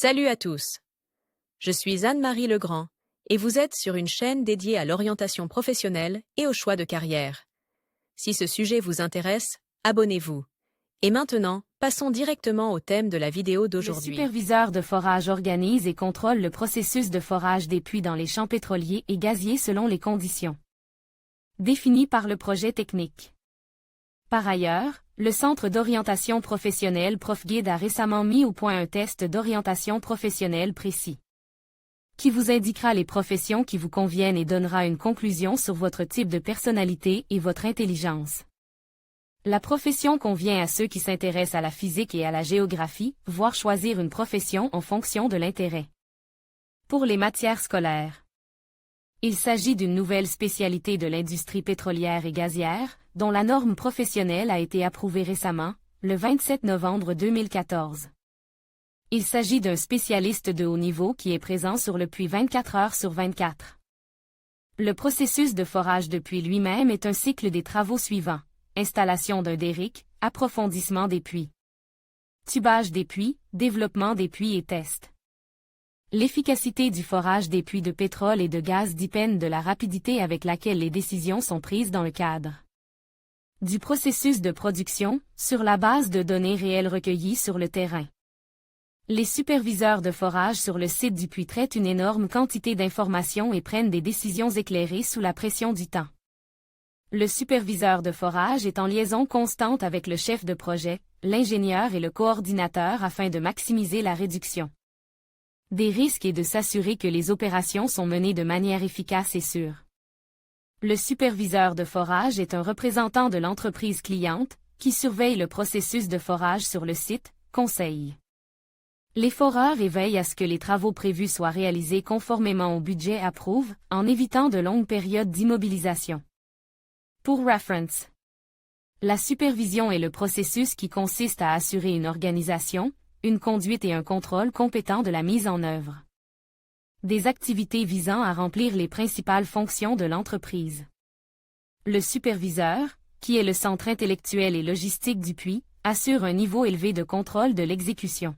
Salut à tous. Je suis Anne-Marie Legrand et vous êtes sur une chaîne dédiée à l'orientation professionnelle et au choix de carrière. Si ce sujet vous intéresse, abonnez-vous. Et maintenant, passons directement au thème de la vidéo d'aujourd'hui. Le superviseur de forage organise et contrôle le processus de forage des puits dans les champs pétroliers et gaziers selon les conditions définies par le projet technique. Par ailleurs, le Centre d'orientation professionnelle ProfGuide a récemment mis au point un test d'orientation professionnelle précis, qui vous indiquera les professions qui vous conviennent et donnera une conclusion sur votre type de personnalité et votre intelligence. La profession convient à ceux qui s'intéressent à la physique et à la géographie, voire choisir une profession en fonction de l'intérêt. Pour les matières scolaires, il s'agit d'une nouvelle spécialité de l'industrie pétrolière et gazière, dont la norme professionnelle a été approuvée récemment, le 27 novembre 2014. Il s'agit d'un spécialiste de haut niveau qui est présent sur le puits 24 heures sur 24. Le processus de forage de puits lui-même est un cycle des travaux suivants: installation d'un derrick, approfondissement des puits, tubage des puits, développement des puits et test. L'efficacité du forage des puits de pétrole et de gaz dépend de la rapidité avec laquelle les décisions sont prises dans le cadre du processus de production, sur la base de données réelles recueillies sur le terrain. Les superviseurs de forage sur le site du puits traitent une énorme quantité d'informations et prennent des décisions éclairées sous la pression du temps. Le superviseur de forage est en liaison constante avec le chef de projet, l'ingénieur et le coordinateur afin de maximiser la réduction des risques et de s'assurer que les opérations sont menées de manière efficace et sûre. Le superviseur de forage est un représentant de l'entreprise cliente, qui surveille le processus de forage sur le site, conseille les foreurs et veille à ce que les travaux prévus soient réalisés conformément au budget approuvé, en évitant de longues périodes d'immobilisation. Pour reference, la supervision est le processus qui consiste à assurer une organisation, une conduite et un contrôle compétent de la mise en œuvre des activités visant à remplir les principales fonctions de l'entreprise. Le superviseur, qui est le centre intellectuel et logistique du puits, assure un niveau élevé de contrôle de l'exécution